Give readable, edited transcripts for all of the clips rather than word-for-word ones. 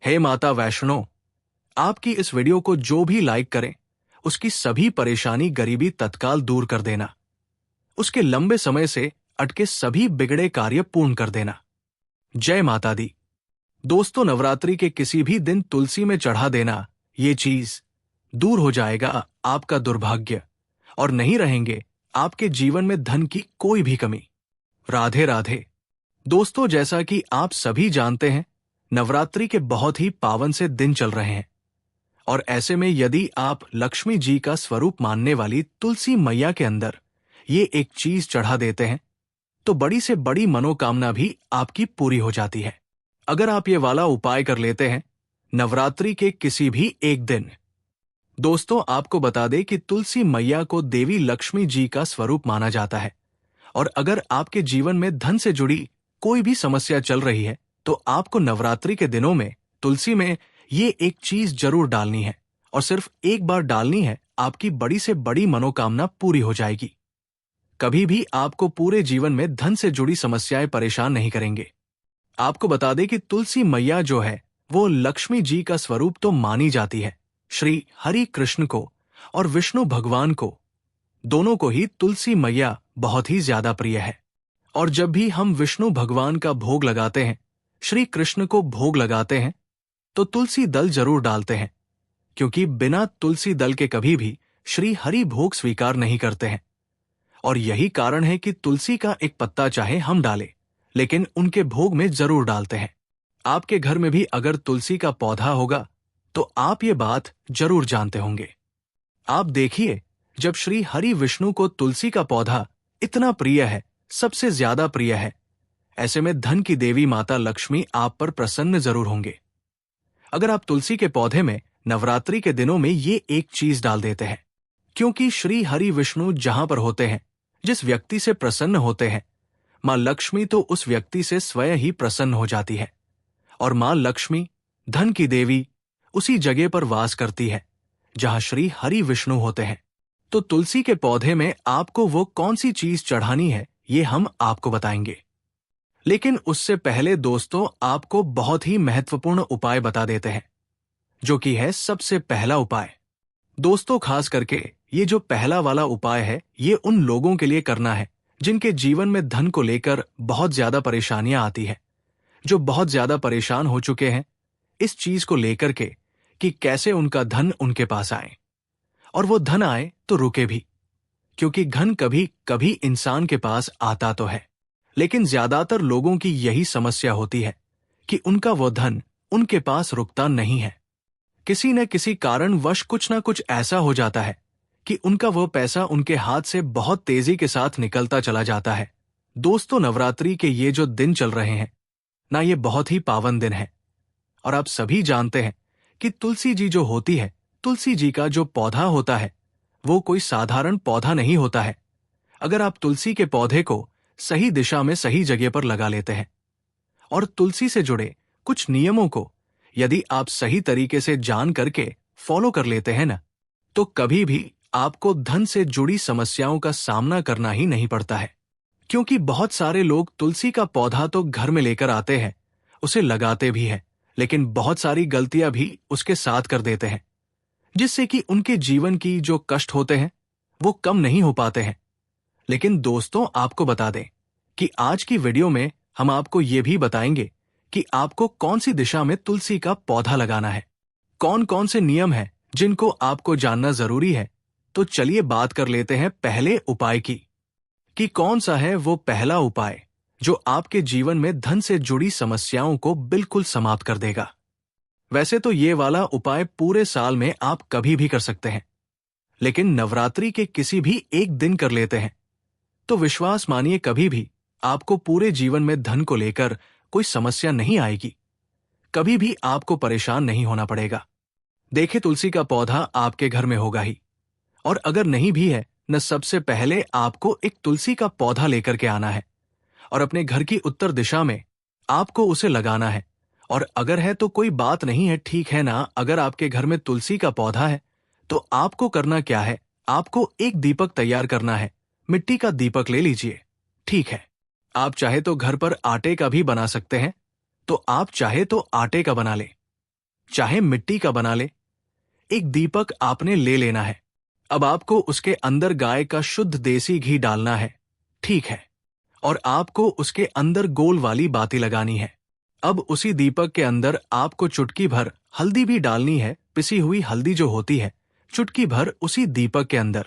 हे माता वैष्णो, आपकी इस वीडियो को जो भी लाइक करे उसकी सभी परेशानी गरीबी तत्काल दूर कर देना, उसके लंबे समय से अटके सभी बिगड़े कार्य पूर्ण कर देना। जय माता दी। दोस्तों, नवरात्रि के किसी भी दिन तुलसी में चढ़ा देना ये चीज दूर हो जाएगा आपका दुर्भाग्य और नहीं रहेंगे आपके जीवन में धन की कोई भी कमी। राधे राधे। दोस्तों, जैसा कि आप सभी जानते हैं, नवरात्रि के बहुत ही पावन से दिन चल रहे हैं और ऐसे में यदि आप लक्ष्मी जी का स्वरूप मानने वाली तुलसी मैया के अंदर ये एक चीज चढ़ा देते हैं तो बड़ी से बड़ी मनोकामना भी आपकी पूरी हो जाती है। अगर आप ये वाला उपाय कर लेते हैं नवरात्रि के किसी भी एक दिन। दोस्तों, आपको बता दें कि तुलसी मैया को देवी लक्ष्मी जी का स्वरूप माना जाता है और अगर आपके जीवन में धन से जुड़ी कोई भी समस्या चल रही है तो आपको नवरात्रि के दिनों में तुलसी में ये एक चीज जरूर डालनी है और सिर्फ एक बार डालनी है। आपकी बड़ी से बड़ी मनोकामना पूरी हो जाएगी। कभी भी आपको पूरे जीवन में धन से जुड़ी समस्याएं परेशान नहीं करेंगे। आपको बता दें कि तुलसी मैया जो है वो लक्ष्मी जी का स्वरूप तो मानी जाती है। श्री हरि कृष्ण को और विष्णु भगवान को, दोनों को ही तुलसी मैया बहुत ही ज्यादा प्रिय है। और जब भी हम विष्णु भगवान का भोग लगाते हैं, श्री कृष्ण को भोग लगाते हैं, तो तुलसी दल जरूर डालते हैं, क्योंकि बिना तुलसी दल के कभी भी श्री हरि भोग स्वीकार नहीं करते हैं। और यही कारण है कि तुलसी का एक पत्ता चाहे हम डालें, लेकिन उनके भोग में जरूर डालते हैं। आपके घर में भी अगर तुलसी का पौधा होगा तो आप ये बात जरूर जानते होंगे। आप देखिए, जब श्री हरि विष्णु को तुलसी का पौधा इतना प्रिय है, सबसे ज्यादा प्रिय है, ऐसे में धन की देवी माता लक्ष्मी आप पर प्रसन्न जरूर होंगे। अगर आप तुलसी के पौधे में नवरात्रि के दिनों में ये एक चीज डाल देते हैं, क्योंकि श्री हरि विष्णु जहां पर होते हैं, जिस व्यक्ति से प्रसन्न होते हैं, मां लक्ष्मी तो उस व्यक्ति से स्वयं ही प्रसन्न हो जाती है और मां लक्ष्मी धन की देवी उसी जगह पर वास करती है जहां श्री हरि विष्णु होते हैं। तो तुलसी के पौधे में आपको वो कौन सी चीज चढ़ानी है ये हम आपको बताएंगे, लेकिन उससे पहले दोस्तों आपको बहुत ही महत्वपूर्ण उपाय बता देते हैं, जो कि है सबसे पहला उपाय। दोस्तों, खास करके ये जो पहला वाला उपाय है ये उन लोगों के लिए करना है जिनके जीवन में धन को लेकर बहुत ज्यादा परेशानियां आती है, जो बहुत ज्यादा परेशान हो चुके हैं इस चीज को लेकर के कि कैसे उनका धन उनके पास आए, और वो धन आए तो रुके भी, क्योंकि धन कभी कभी इंसान के पास आता तो है, लेकिन ज्यादातर लोगों की यही समस्या होती है कि उनका वो धन उनके पास रुकता नहीं है। किसी न किसी कारणवश कुछ ना कुछ ऐसा हो जाता है कि उनका वो पैसा उनके हाथ से बहुत तेजी के साथ निकलता चला जाता है। दोस्तों, नवरात्रि के ये जो दिन चल रहे हैं ना, ये बहुत ही पावन दिन है और आप सभी जानते हैं कि तुलसी जी जो होती है, तुलसी जी का जो पौधा होता है वो कोई साधारण पौधा नहीं होता है। अगर आप तुलसी के पौधे को सही दिशा में सही जगह पर लगा लेते हैं और तुलसी से जुड़े कुछ नियमों को यदि आप सही तरीके से जान करके फॉलो कर लेते हैं ना, तो कभी भी आपको धन से जुड़ी समस्याओं का सामना करना ही नहीं पड़ता है। क्योंकि बहुत सारे लोग तुलसी का पौधा तो घर में लेकर आते हैं, उसे लगाते भी हैं, लेकिन बहुत सारी गलतियां भी उसके साथ कर देते हैं, जिससे कि उनके जीवन की जो कष्ट होते हैं वो कम नहीं हो पाते हैं। लेकिन दोस्तों, आपको बता दें कि आज की वीडियो में हम आपको ये भी बताएंगे कि आपको कौन सी दिशा में तुलसी का पौधा लगाना है, कौन कौन से नियम हैं जिनको आपको जानना जरूरी है। तो चलिए बात कर लेते हैं पहले उपाय की, कि कौन सा है वो पहला उपाय जो आपके जीवन में धन से जुड़ी समस्याओं को बिल्कुल समाप्त कर देगा। वैसे तो ये वाला उपाय पूरे साल में आप कभी भी कर सकते हैं, लेकिन नवरात्रि के किसी भी एक दिन कर लेते हैं तो विश्वास मानिए कभी भी आपको पूरे जीवन में धन को लेकर कोई समस्या नहीं आएगी, कभी भी आपको परेशान नहीं होना पड़ेगा। देखे, तुलसी का पौधा आपके घर में होगा ही, और अगर नहीं भी है न, सबसे पहले आपको एक तुलसी का पौधा लेकर के आना है और अपने घर की उत्तर दिशा में आपको उसे लगाना है। और अगर है तो कोई बात नहीं है, ठीक है ना। अगर आपके घर में तुलसी का पौधा है तो आपको करना क्या है, आपको एक दीपक तैयार करना है। मिट्टी का दीपक ले लीजिए, ठीक है। आप चाहे तो घर पर आटे का भी बना सकते हैं, तो आप चाहे तो आटे का बना लें, चाहे मिट्टी का बना ले। एक दीपक आपने ले लेना है। अब आपको उसके अंदर गाय का शुद्ध देसी घी डालना है, ठीक है, और आपको उसके अंदर गोल वाली बाती लगानी है। अब उसी दीपक के अंदर आपको चुटकी भर हल्दी भी डालनी है, पिसी हुई हल्दी जो होती है, चुटकी भर उसी दीपक के अंदर,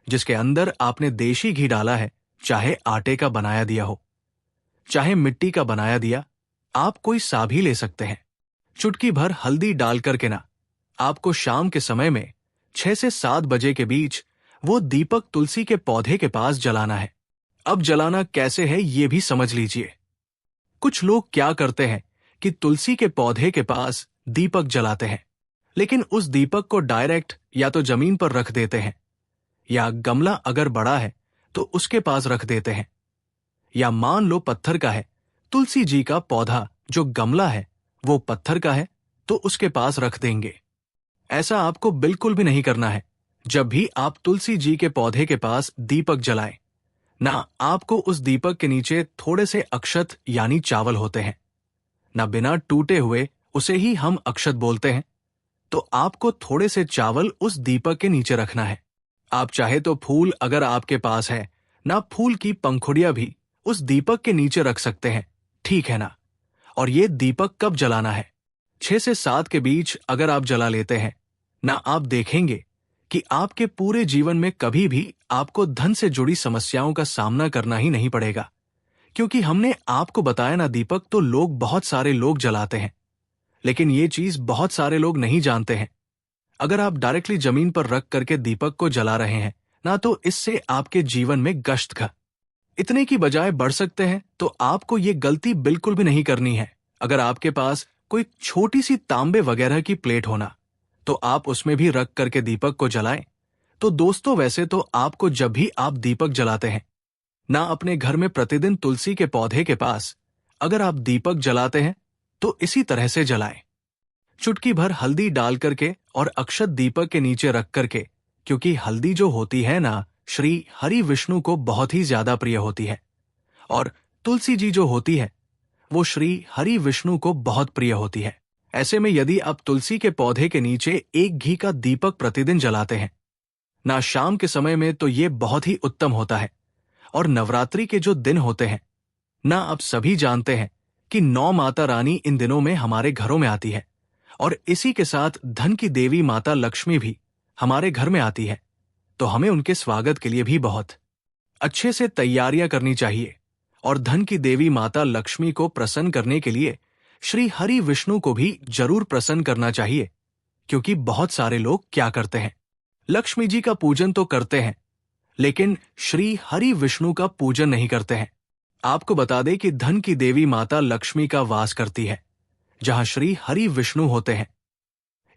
जिसके अंदर आपने देशी घी डाला है, चाहे आटे का बनाया दिया हो, चाहे मिट्टी का बनाया दिया, आप कोई सा भी ले सकते हैं। चुटकी भर हल्दी डाल करके ना आपको शाम के समय में 6 से 7 बजे के बीच वो दीपक तुलसी के पौधे के पास जलाना है। अब जलाना कैसे है ये भी समझ लीजिए। कुछ लोग क्या करते हैं कि तुलसी के पौधे के पास दीपक जलाते हैं, लेकिन उस दीपक को डायरेक्ट या तो जमीन पर रख देते हैं, या गमला अगर बड़ा है तो उसके पास रख देते हैं, या मान लो पत्थर का है, तुलसी जी का पौधा जो गमला है वो पत्थर का है तो उसके पास रख देंगे। ऐसा आपको बिल्कुल भी नहीं करना है। जब भी आप तुलसी जी के पौधे के पास दीपक जलाएं, ना आपको उस दीपक के नीचे थोड़े से अक्षत यानी चावल होते हैं, ना बिना टूटे हुए उसे ही हम अक्षत बोलते हैं, तो आपको थोड़े से चावल उस दीपक के नीचे रखना है। आप चाहे तो फूल अगर आपके पास है, ना फूल की पंखुड़ियां भी उस दीपक के नीचे रख सकते हैं, ठीक है ना। और ये दीपक कब जलाना है? 6 से 7 के बीच अगर आप जला लेते हैं ना, आप देखेंगे कि आपके पूरे जीवन में कभी भी आपको धन से जुड़ी समस्याओं का सामना करना ही नहीं पड़ेगा। क्योंकि हमने आपको बताया ना, दीपक तो लोग, बहुत सारे लोग जलाते हैं, लेकिन ये चीज बहुत सारे लोग नहीं जानते हैं। अगर आप डायरेक्टली जमीन पर रख करके दीपक को जला रहे हैं ना, तो इससे आपके जीवन में गश्त का इतने की बजाय बढ़ सकते हैं। तो आपको ये गलती बिल्कुल भी नहीं करनी है। अगर आपके पास कोई छोटी सी तांबे वगैरह की प्लेट होना, तो आप उसमें भी रख करके दीपक को जलाएं। तो दोस्तों, वैसे तो आपको जब भी आप दीपक जलाते हैं ना, अपने घर में प्रतिदिन तुलसी के पौधे के पास अगर आप दीपक जलाते हैं तो इसी तरह से जलाएं। चुटकी भर हल्दी डाल करके और अक्षत दीपक के नीचे रख करके, क्योंकि हल्दी जो होती है ना, श्री हरि विष्णु को बहुत ही ज्यादा प्रिय होती है, और तुलसी जी जो होती है वो श्री हरि विष्णु को बहुत प्रिय होती है। ऐसे में यदि आप तुलसी के पौधे के नीचे एक घी का दीपक प्रतिदिन जलाते हैं ना, शाम के समय में, तो ये बहुत ही उत्तम होता है। और नवरात्रि के जो दिन होते हैं ना, आप सभी जानते हैं कि 9 माता रानी इन दिनों में हमारे घरों में आती है, और इसी के साथ धन की देवी माता लक्ष्मी भी हमारे घर में आती है। तो हमें उनके स्वागत के लिए भी बहुत अच्छे से तैयारियां करनी चाहिए, और धन की देवी माता लक्ष्मी को प्रसन्न करने के लिए श्री हरि विष्णु को भी जरूर प्रसन्न करना चाहिए। क्योंकि बहुत सारे लोग क्या करते हैं, लक्ष्मी जी का पूजन तो करते हैं, लेकिन श्री हरि विष्णु का पूजन नहीं करते हैं। आपको बता दें कि धन की देवी माता लक्ष्मी का वास करती है जहां श्री हरि विष्णु होते हैं।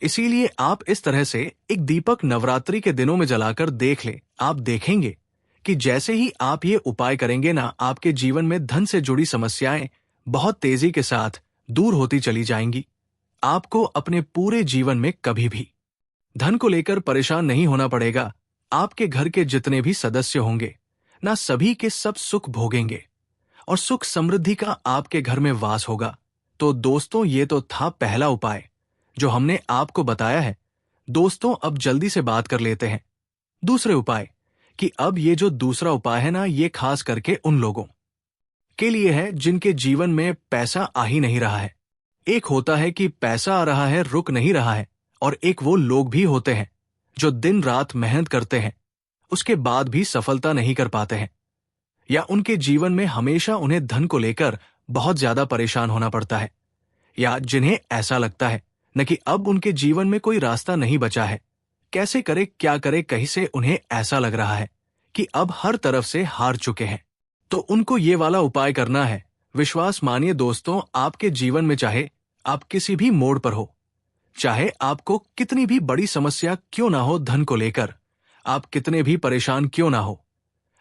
इसीलिए आप इस तरह से एक दीपक नवरात्रि के दिनों में जलाकर देख ले। आप देखेंगे कि जैसे ही आप ये उपाय करेंगे ना, आपके जीवन में धन से जुड़ी समस्याएं बहुत तेजी के साथ दूर होती चली जाएंगी। आपको अपने पूरे जीवन में कभी भी धन को लेकर परेशान नहीं होना पड़ेगा। आपके घर के जितने भी सदस्य होंगे ना, सभी के सब सुख भोगेंगे, और सुख समृद्धि का आपके घर में वास होगा। तो दोस्तों, ये तो था पहला उपाय जो हमने आपको बताया है। दोस्तों, अब जल्दी से बात कर लेते हैं दूसरे उपाय कि अब ये जो दूसरा उपाय है ना, ये खास करके उन लोगों के लिए है जिनके जीवन में पैसा आ ही नहीं रहा है। एक होता है कि पैसा आ रहा है, रुक नहीं रहा है, और एक वो लोग भी होते हैं जो दिन रात मेहनत करते हैं, उसके बाद भी सफलता नहीं कर पाते हैं, या उनके जीवन में हमेशा उन्हें धन को लेकर बहुत ज्यादा परेशान होना पड़ता है, या जिन्हें ऐसा लगता है न कि अब उनके जीवन में कोई रास्ता नहीं बचा है, कैसे करे क्या करे, कहीं से उन्हें ऐसा लग रहा है कि अब हर तरफ से हार चुके हैं। तो उनको ये वाला उपाय करना है। विश्वास मानिए दोस्तों, आपके जीवन में चाहे आप किसी भी मोड़ पर हो, चाहे आपको कितनी भी बड़ी समस्या क्यों ना हो धन को लेकर, आप कितने भी परेशान क्यों ना हो,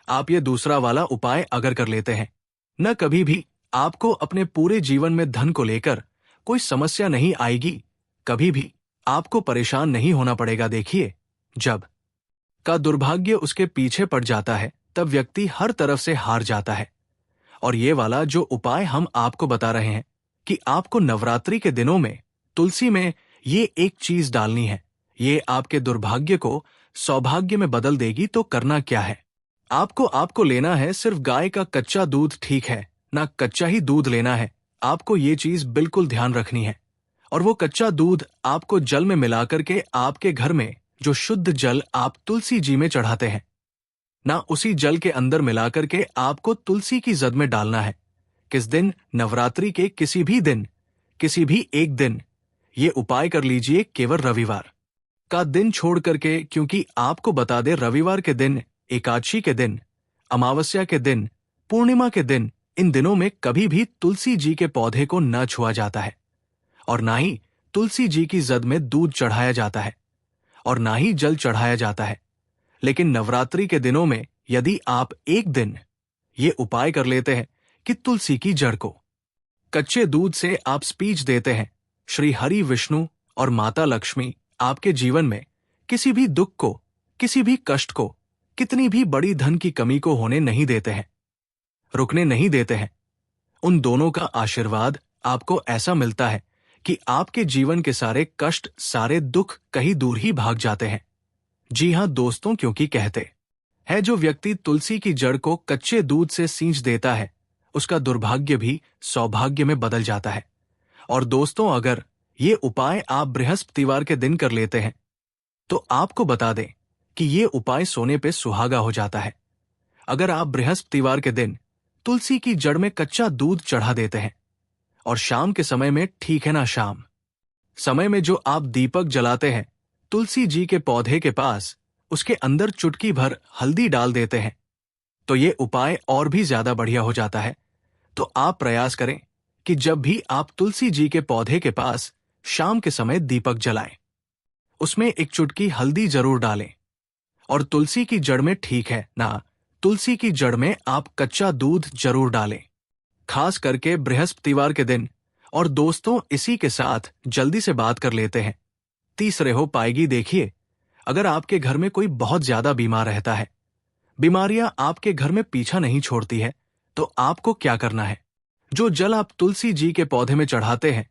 आप ये दूसरा वाला उपाय अगर कर लेते हैं न, कभी भी आपको अपने पूरे जीवन में धन को लेकर कोई समस्या नहीं आएगी, कभी भी आपको परेशान नहीं होना पड़ेगा। देखिए, जब का दुर्भाग्य उसके पीछे पड़ जाता है तब व्यक्ति हर तरफ से हार जाता है। और ये वाला जो उपाय हम आपको बता रहे हैं कि आपको नवरात्रि के दिनों में तुलसी में ये एक चीज डालनी है, ये आपके दुर्भाग्य को सौभाग्य में बदल देगी। तो करना क्या है? आपको लेना है सिर्फ गाय का कच्चा दूध, ठीक है ना? कच्चा ही दूध लेना है। आपको ये चीज बिल्कुल ध्यान रखनी है। और वो कच्चा दूध आपको जल में मिलाकर के आपके घर में जो शुद्ध जल आप तुलसी जी में चढ़ाते हैं ना, उसी जल के अंदर मिलाकर के आपको तुलसी की जद में डालना है। किस दिन? नवरात्रि के किसी भी दिन, किसी भी एक दिन। ये उपाय कर लीजिए केवल रविवार का दिन छोड़ करके, क्योंकि आपको बता दे रविवार के दिन, एकादशी के दिन, अमावस्या के दिन, पूर्णिमा के दिन, इन दिनों में कभी भी तुलसी जी के पौधे को न छुआ जाता है और ना ही तुलसी जी की जद में दूध चढ़ाया जाता है और ना ही जल चढ़ाया जाता है। लेकिन नवरात्रि के दिनों में यदि आप एक दिन ये उपाय कर लेते हैं कि तुलसी की जड़ को कच्चे दूध से आप स्पीच देते हैं, श्री हरि विष्णु और माता लक्ष्मी आपके जीवन में किसी भी दुख को, किसी भी कष्ट को, कितनी भी बड़ी धन की कमी को होने नहीं देते हैं, रुकने नहीं देते हैं। उन दोनों का आशीर्वाद आपको ऐसा मिलता है कि आपके जीवन के सारे कष्ट, सारे दुख कहीं दूर ही भाग जाते हैं। जी हां दोस्तों, क्योंकि कहते हैं जो व्यक्ति तुलसी की जड़ को कच्चे दूध से सींच देता है, उसका दुर्भाग्य भी सौभाग्य में बदल जाता है। और दोस्तों, अगर ये उपाय आप बृहस्पतिवार के दिन कर लेते हैं तो आपको बता दें कि ये उपाय सोने पे सुहागा हो जाता है। अगर आप बृहस्पतिवार के दिन तुलसी की जड़ में कच्चा दूध चढ़ा देते हैं और शाम के समय में, ठीक है ना, शाम समय में जो आप दीपक जलाते हैं तुलसी जी के पौधे के पास, उसके अंदर चुटकी भर हल्दी डाल देते हैं, तो ये उपाय और भी ज्यादा बढ़िया हो जाता है। तो आप प्रयास करें कि जब भी आप तुलसी जी के पौधे के पास शाम के समय दीपक जलाएं, उसमें एक चुटकी हल्दी जरूर डालें और तुलसी की जड़ में, ठीक है ना, तुलसी की जड़ में आप कच्चा दूध जरूर डालें, खास करके बृहस्पतिवार के दिन। और दोस्तों, इसी के साथ जल्दी से बात कर लेते हैं तीसरे हो पाएगी। देखिए, अगर आपके घर में कोई बहुत ज्यादा बीमार रहता है, बीमारियां आपके घर में पीछा नहीं छोड़ती है, तो आपको क्या करना है? जो जल आप तुलसी जी के पौधे में चढ़ाते हैं,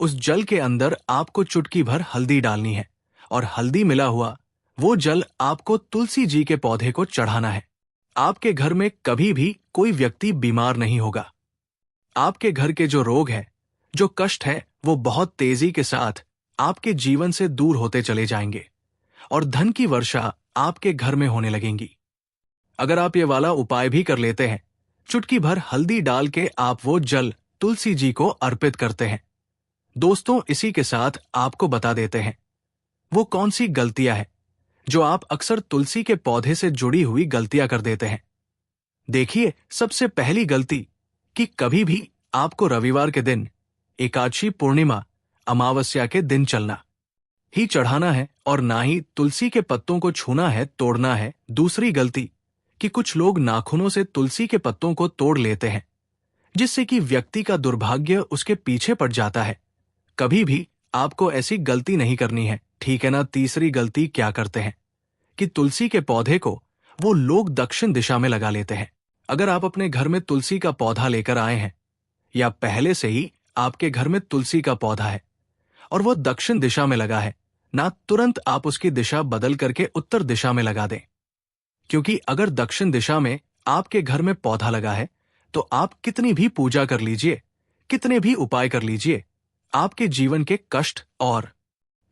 उस जल के अंदर आपको चुटकी भर हल्दी डालनी है और हल्दी मिला हुआ वो जल आपको तुलसी जी के पौधे को चढ़ाना है। आपके घर में कभी भी कोई व्यक्ति बीमार नहीं होगा। आपके घर के जो रोग है, जो कष्ट है, वो बहुत तेजी के साथ आपके जीवन से दूर होते चले जाएंगे और धन की वर्षा आपके घर में होने लगेंगी। अगर आप ये वाला उपाय भी कर लेते हैं, चुटकी भर हल्दी डाल के आप वो जल तुलसी जी को अर्पित करते हैं। दोस्तों, इसी के साथ आपको बता देते हैं वो कौन सी गलतियां हैं जो आप अक्सर तुलसी के पौधे से जुड़ी हुई गलतियां कर देते हैं। देखिए, सबसे पहली गलती कि कभी भी आपको रविवार के दिन, एकादशी, पूर्णिमा, अमावस्या के दिन चलना ही चढ़ाना है और ना ही तुलसी के पत्तों को छूना है, तोड़ना है। दूसरी गलती कि कुछ लोग नाखूनों से तुलसी के पत्तों को तोड़ लेते हैं, जिससे कि व्यक्ति का दुर्भाग्य उसके पीछे पड़ जाता है। कभी भी आपको ऐसी गलती नहीं करनी है, ठीक है ना। तीसरी गलती क्या करते हैं कि तुलसी के पौधे को वो लोग दक्षिण दिशा में लगा लेते हैं। अगर आप अपने घर में तुलसी का पौधा लेकर आए हैं या पहले से ही आपके घर में तुलसी का पौधा है और वो दक्षिण दिशा में लगा है ना, तुरंत आप उसकी दिशा बदल करके उत्तर दिशा में लगा दें। क्योंकि अगर दक्षिण दिशा में आपके घर में पौधा लगा है तो आप कितनी भी पूजा कर लीजिए, कितने भी उपाय कर लीजिए, आपके जीवन के कष्ट और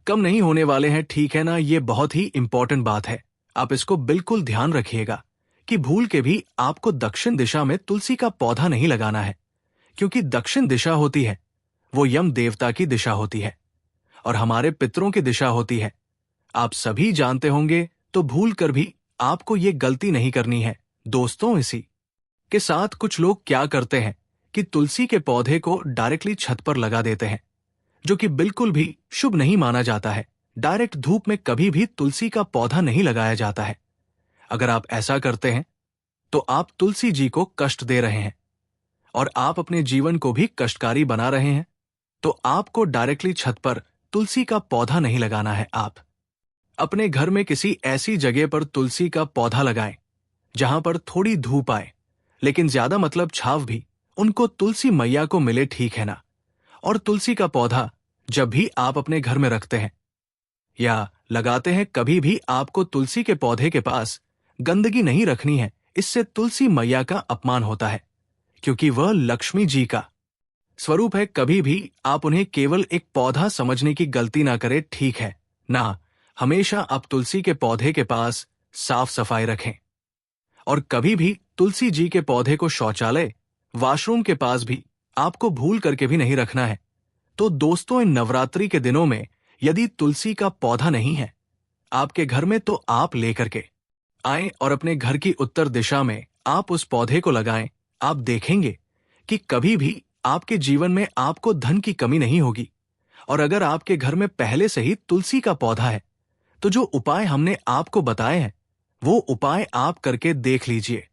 कम नहीं होने वाले हैं, ठीक है ना। ये बहुत ही इंपॉर्टेंट बात है, आप इसको बिल्कुल ध्यान रखिएगा कि भूल के भी आपको दक्षिण दिशा में तुलसी का पौधा नहीं लगाना है, क्योंकि दक्षिण दिशा होती है वो यम देवता की दिशा होती है और हमारे पितरों की दिशा होती है। आप सभी जानते होंगे, तो भूल कर भी आपको ये गलती नहीं करनी है। दोस्तों, इसी के साथ कुछ लोग क्या करते हैं कि तुलसी के पौधे को डायरेक्टली छत पर लगा देते हैं, जो कि बिल्कुल भी शुभ नहीं माना जाता है। डायरेक्ट धूप में कभी भी तुलसी का पौधा नहीं लगाया जाता है। अगर आप ऐसा करते हैं तो आप तुलसी जी को कष्ट दे रहे हैं और आप अपने जीवन को भी कष्टकारी बना रहे हैं। तो आपको डायरेक्टली छत पर तुलसी का पौधा नहीं लगाना है। आप अपने घर में किसी ऐसी जगह पर तुलसी का पौधा लगाएं जहां पर थोड़ी धूप आए, लेकिन ज्यादा मतलब छाव भी उनको तुलसी मैया को मिले, ठीक है ना। और तुलसी का पौधा जब भी आप अपने घर में रखते हैं या लगाते हैं, कभी भी आपको तुलसी के पौधे के पास गंदगी नहीं रखनी है। इससे तुलसी मैया का अपमान होता है, क्योंकि वह लक्ष्मी जी का स्वरूप है। कभी भी आप उन्हें केवल एक पौधा समझने की गलती ना करें, ठीक है ना? हमेशा आप तुलसी के पौधे के पास साफ सफाई रखें। और कभी भी तुलसी जी के पौधे को शौचालय, वॉशरूम के पास भी आपको भूल करके भी नहीं रखना है। तो दोस्तों, इन नवरात्रि के दिनों में यदि तुलसी का पौधा नहीं है आपके घर में, तो आप लेकर के आएं और अपने घर की उत्तर दिशा में आप उस पौधे को लगाएं। आप देखेंगे कि कभी भी आपके जीवन में आपको धन की कमी नहीं होगी। और अगर आपके घर में पहले से ही तुलसी का पौधा है, तो जो उपाय हमने आपको बताए हैं वो उपाय आप करके देख लीजिए।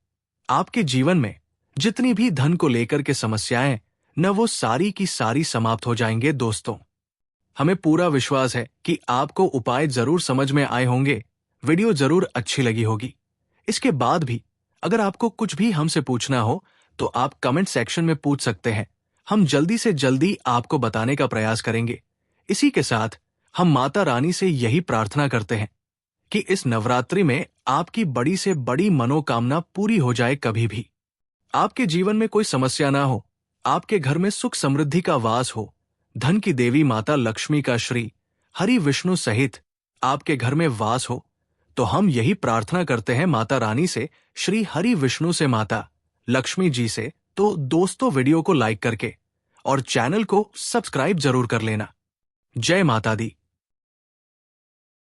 आपके जीवन में जितनी भी धन को लेकर के समस्याएं न, वो सारी की सारी समाप्त हो जाएंगे। दोस्तों, हमें पूरा विश्वास है कि आपको उपाय जरूर समझ में आए होंगे, वीडियो जरूर अच्छी लगी होगी। इसके बाद भी अगर आपको कुछ भी हमसे पूछना हो तो आप कमेंट सेक्शन में पूछ सकते हैं। हम जल्दी से जल्दी आपको बताने का प्रयास करेंगे। इसी के साथ हम माता रानी से यही प्रार्थना करते हैं कि इस नवरात्रि में आपकी बड़ी से बड़ी मनोकामना पूरी हो जाए। कभी भी आपके जीवन में कोई समस्या ना हो, आपके घर में सुख समृद्धि का वास हो, धन की देवी माता लक्ष्मी का श्री हरि विष्णु सहित आपके घर में वास हो, तो हम यही प्रार्थना करते हैं माता रानी से, श्री हरि विष्णु से, माता लक्ष्मी जी से। तो दोस्तों, वीडियो को लाइक करके और चैनल को सब्सक्राइब जरूर कर लेना। जय माता दी।